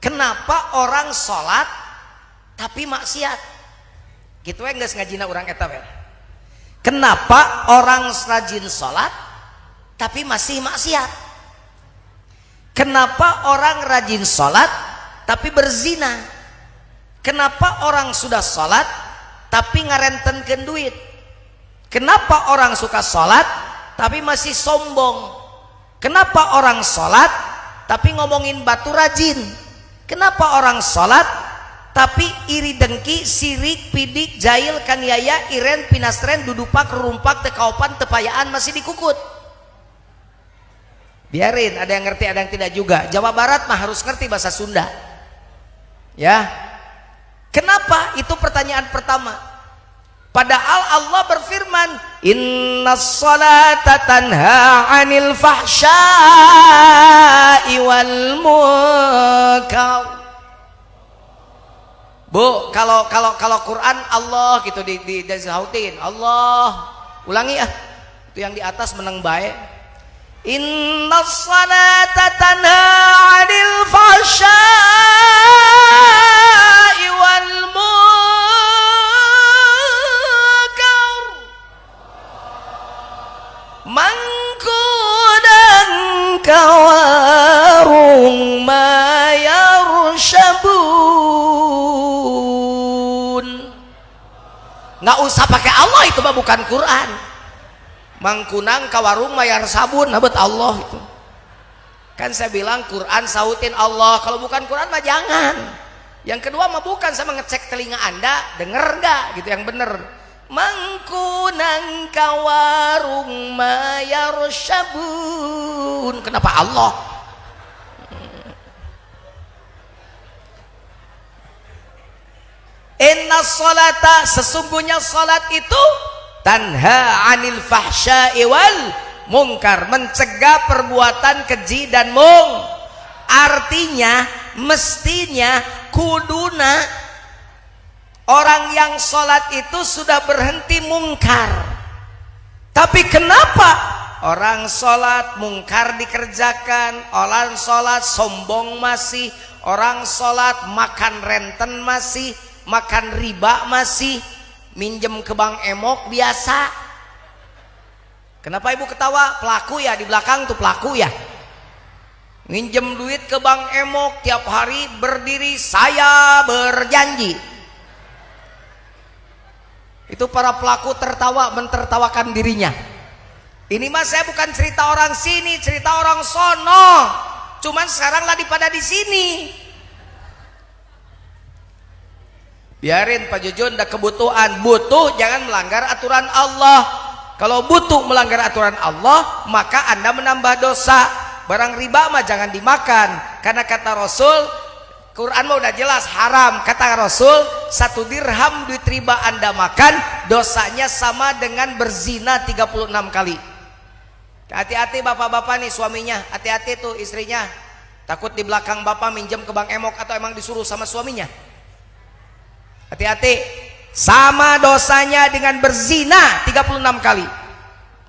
Kenapa orang sholat tapi maksiat? Gitu ya nggak ngajina orang eta we. Kenapa orang rajin sholat tapi masih maksiat? Kenapa orang rajin sholat tapi berzina? Kenapa orang sudah sholat tapi ngarentenkeun duit? Kenapa orang suka sholat tapi masih sombong? Kenapa orang sholat tapi ngomongin batu rajin? Kenapa orang sholat tapi iri dengki, sirik, pidik, jahil, kaniaya, iren, pinastren, dudupak, rumpak, tekaupan, tepayaan masih dikukut? Biarin, ada yang ngerti, ada yang tidak juga. Jawa Barat mah harus ngerti bahasa Sunda. Ya. Kenapa? Itu pertanyaan pertama. Padahal Allah berfirman, innas salata tanha 'anil fahsya'i wal munkar. Bu, kalau Quran Allah gitu disautin. Allah. Ulangi ah. Itu yang di atas menang baik. Innas salata tanha 'anil fahsya'i wal munkar. Mangkudan kawarung mayarshabun. Nggak usah pakai Allah, itu mah bukan Quran. Mangkunang kawarung mayar sabun, habet Allah itu. Kan saya bilang Quran sautin Allah, kalau bukan Quran mah jangan. Yang kedua mah bukan, saya ngecek telinga Anda, denger nggak gitu yang bener. Mangkunang kawarung mayar sabun. Kenapa Allah? Inna sholata, sesungguhnya salat itu tanha 'anil fahsya'i wal munkar, mencegah perbuatan keji dan mung. Artinya mestinya kuduna orang yang sholat itu sudah berhenti mungkar. Tapi kenapa orang sholat mungkar dikerjakan, orang sholat sombong masih, orang sholat makan renten masih, makan riba masih, minjem ke bank emok biasa. Kenapa ibu ketawa? Pelaku ya, di belakang tuh pelaku ya. Minjem duit ke bank emok tiap hari berdiri saya berjanji. Itu para pelaku tertawa mentertawakan dirinya. Ini mah saya bukan cerita orang sini, cerita orang sono. Cuman sekarang lagi pada di sini. Biarin Pak Jujun, ada kebutuhan, butuh jangan melanggar aturan Allah. Kalau butuh melanggar aturan Allah, maka Anda menambah dosa. Barang riba mah jangan dimakan, karena kata Rasul, Quran mah udah jelas haram. Kata Rasul, 1 dirham duit riba Anda makan, dosanya sama dengan berzina 36 kali. Hati-hati bapak-bapak nih suaminya, hati-hati tuh istrinya. Takut di belakang bapak minjem ke bank emok atau emang disuruh sama suaminya. Hati-hati, sama dosanya dengan berzina 36 kali.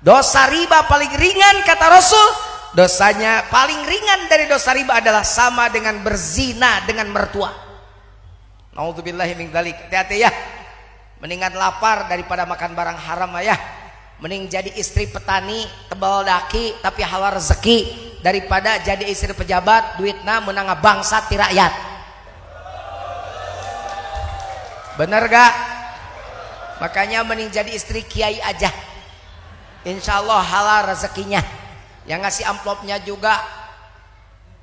Dosa riba paling ringan kata Rasul, dosanya paling ringan dari dosa riba adalah sama dengan berzina dengan mertua. Nauzubillahi min dzalik. Hati-hati ya. Mendingan lapar daripada makan barang haram ya. Mending jadi istri petani tebal daki tapi halal rezeki daripada jadi istri pejabat duitna menang bangsat ti rakyat. Bener gak? Makanya mending jadi istri kiai aja, insya Allah halal rezekinya. Yang ngasih amplopnya juga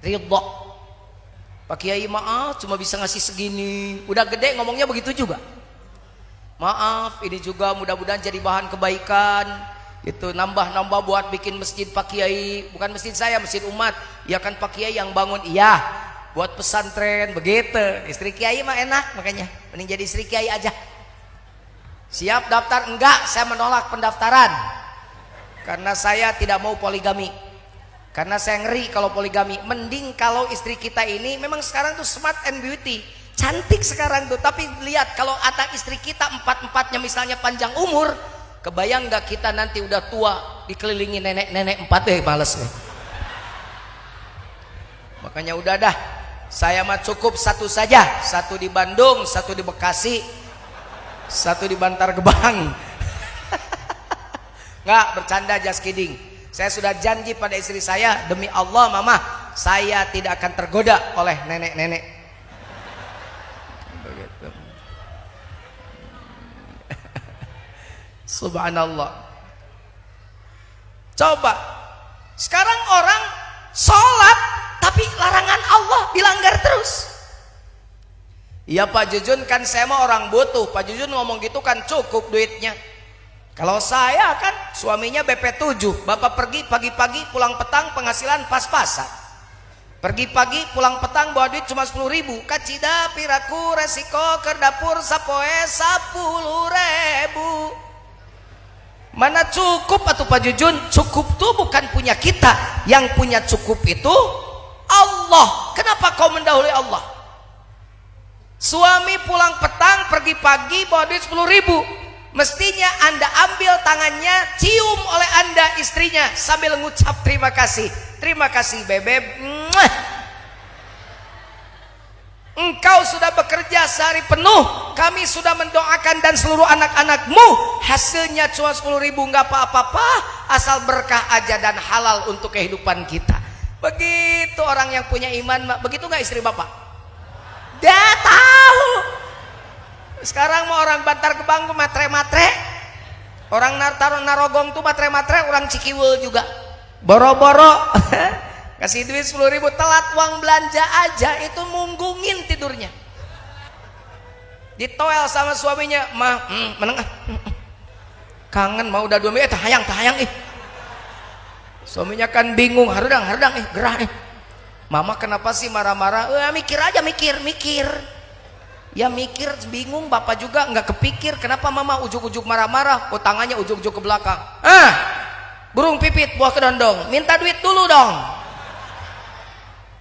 ridho. Pak Kiai maaf cuma bisa ngasih segini, udah gede ngomongnya begitu juga. Maaf ini juga mudah-mudahan jadi bahan kebaikan. Itu nambah-nambah buat bikin masjid Pak Kiai, bukan masjid saya, masjid umat. Ya kan Pak Kiai yang bangun, iya. Buat pesantren begitu. Istri Kiai mah enak, makanya mending jadi istri Kiai aja. Siap daftar? Enggak, saya menolak pendaftaran karena saya tidak mau poligami, karena saya ngeri kalau poligami. Mending kalau istri kita ini memang sekarang tuh smart and beauty, cantik sekarang tuh, tapi lihat kalau anak istri kita empat-empatnya misalnya panjang umur, kebayang nggak kita nanti udah tua dikelilingi nenek-nenek 4, males nih. Makanya udah dah, Saya mah cukup satu saja, satu di Bandung, satu di Bekasi, satu di Bantar Gebang. Nggak, bercanda, just kidding. Saya sudah janji pada istri saya, demi Allah mama, saya tidak akan tergoda oleh nenek-nenek. Begitu. Subhanallah. Coba, sekarang orang sholat tapi larangan Allah dilanggar terus. Iya Pak Jujun, kan saya mau orang butuh. Pak Jujun ngomong gitu kan cukup duitnya. Kalau saya kan suaminya BP7, bapak pergi pagi-pagi pulang petang penghasilan pas-pasan. Pergi pagi pulang petang bawa duit cuma 10.000. Kacida piraku resiko ke dapur sapoe 10.000. Mana cukup atuh Pak Jujun? Cukup tuh bukan punya kita. Yang punya cukup itu Allah. Kenapa kau mendahului Allah? Suami pulang petang pergi pagi bawa duit 10.000. Mestinya Anda ambil tangannya, cium oleh Anda istrinya sambil mengucap terima kasih. Terima kasih bebek. Engkau sudah bekerja sehari penuh, kami sudah mendoakan dan seluruh anak-anakmu. Hasilnya cuma 10.000, nggak apa-apa, asal berkah aja dan halal untuk kehidupan kita. Begitu orang yang punya iman. Begitu nggak istri bapak? Dia tahu. Sekarang mau orang Bantar Gebang tuh matre-matre, orang Narogong tuh matre-matre, orang Cikiwul juga boro-boro kasih duit 10.000, telat uang belanja aja itu munggungin tidurnya. Ditoel sama suaminya, mah meneng kangen mau udah 2 minggu tahayang suaminya kan bingung, hardang gerah mama kenapa sih marah-marah? Mikir aja, mikir ya, mikir bingung. Bapak juga nggak kepikir kenapa mama ujuk-ujuk marah-marah. Oh, tangannya ujuk-ujuk ke belakang. Burung pipit buah kedondong, minta duit dulu dong.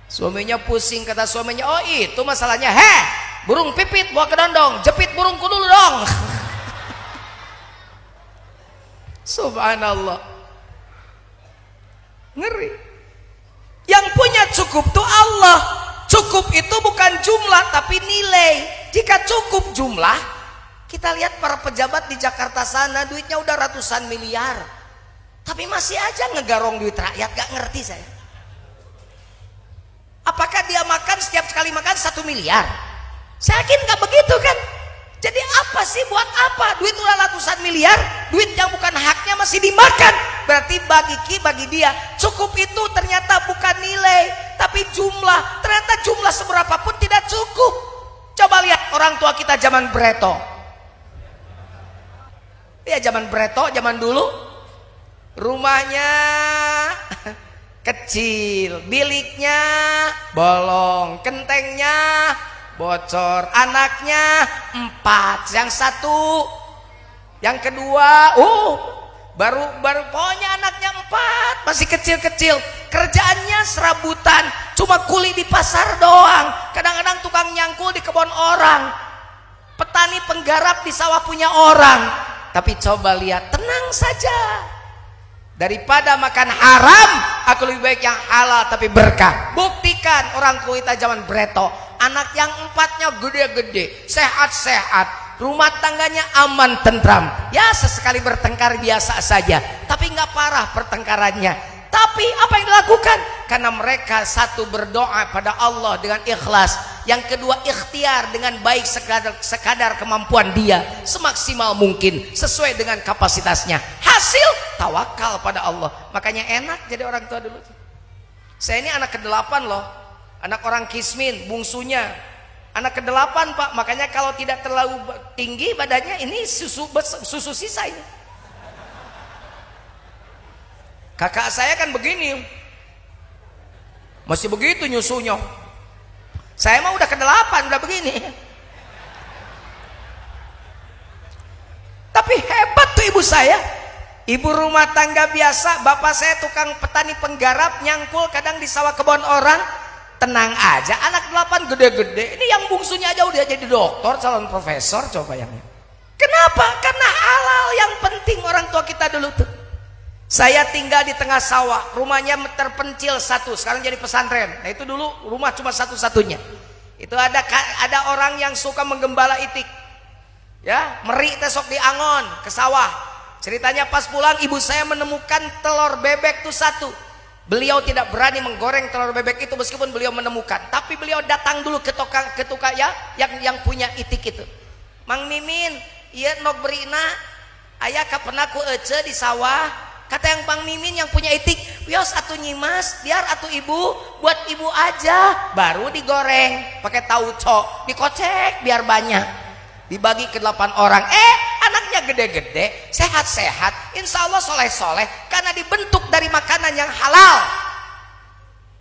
Suaminya pusing, kata suaminya, oh itu masalahnya. Burung pipit buah kedondong, jepit burungku dulu dong. Subhanallah, ngeri. Yang punya cukup tuh Allah. Cukup itu bukan jumlah tapi nilai. Jika cukup jumlah, kita lihat para pejabat di Jakarta sana duitnya udah ratusan miliar, tapi masih aja ngegarong duit rakyat. Gak ngerti saya. Apakah dia makan setiap sekali makan 1 miliar? Saya yakin gak begitu kan. Jadi apa sih, buat apa duit udah ratusan miliar, duit yang bukan haknya masih dimakan? Berarti bagi dia cukup itu ternyata bukan nilai tapi jumlah. Ternyata jumlah seberapa pun tidak cukup. Coba lihat orang tua kita zaman Breto. Ya zaman Breto, zaman dulu rumahnya kecil, biliknya bolong, kentengnya bocor, anaknya 4, yang 1, yang kedua baru pokoknya anaknya 4, masih kecil-kecil, kerjaannya serabutan, cuma kuli di pasar doang, kadang-kadang tukang nyangkul di kebun orang, petani penggarap di sawah punya orang. Tapi coba lihat, tenang saja, daripada makan haram aku lebih baik yang halal tapi berkah. Buktikan orang tua kita zaman Breto, anak yang 4-nya gede-gede, sehat-sehat, rumah tangganya aman tentram, ya sesekali bertengkar biasa saja, tapi nggak parah pertengkarannya. Tapi apa yang dilakukan? Karena mereka satu berdoa pada Allah dengan ikhlas, yang kedua ikhtiar dengan baik sekadar kemampuan dia, semaksimal mungkin sesuai dengan kapasitasnya. Hasil tawakal pada Allah. Makanya enak jadi orang tua dulu. Saya ini anak ke-8 loh, anak orang Kismin, bungsunya. Anak ke-8 Pak, makanya kalau tidak terlalu tinggi badannya, ini susu sisa ini. Kakak saya kan begini, masih begitu nyusunya. Saya mah udah ke-8, udah begini. Tapi hebat tuh ibu saya, ibu rumah tangga biasa. Bapak saya tukang petani penggarap, nyangkul kadang di sawah kebun orang. Tenang aja, anak 8 gede-gede. Ini yang bungsunya aja udah jadi doktor, calon profesor. Coba yang ini. Kenapa? Karena halal yang penting orang tua kita dulu tuh. Saya tinggal di tengah sawah, rumahnya terpencil satu, sekarang jadi pesantren. Nah itu dulu rumah cuma satu-satunya. Itu ada orang yang suka menggembala itik, ya, meri tesok di angon ke sawah. Ceritanya pas pulang ibu saya menemukan telur bebek tuh satu. Beliau tidak berani menggoreng telur bebek itu meskipun beliau menemukan, tapi beliau datang dulu ke tukang ya yang punya itik itu. Mang Mimin, iya nok berina, ayah kapena ku ece di sawah. Kata yang Bang Mimin yang punya itik, wios atuh nyimas, biar atuh ibu, buat ibu aja, baru digoreng pakai tauco, dikocek biar banyak, dibagi ke 8 orang. Anaknya gede-gede, sehat-sehat, insya Allah soleh-soleh, karena dibentuk dari makanan yang halal.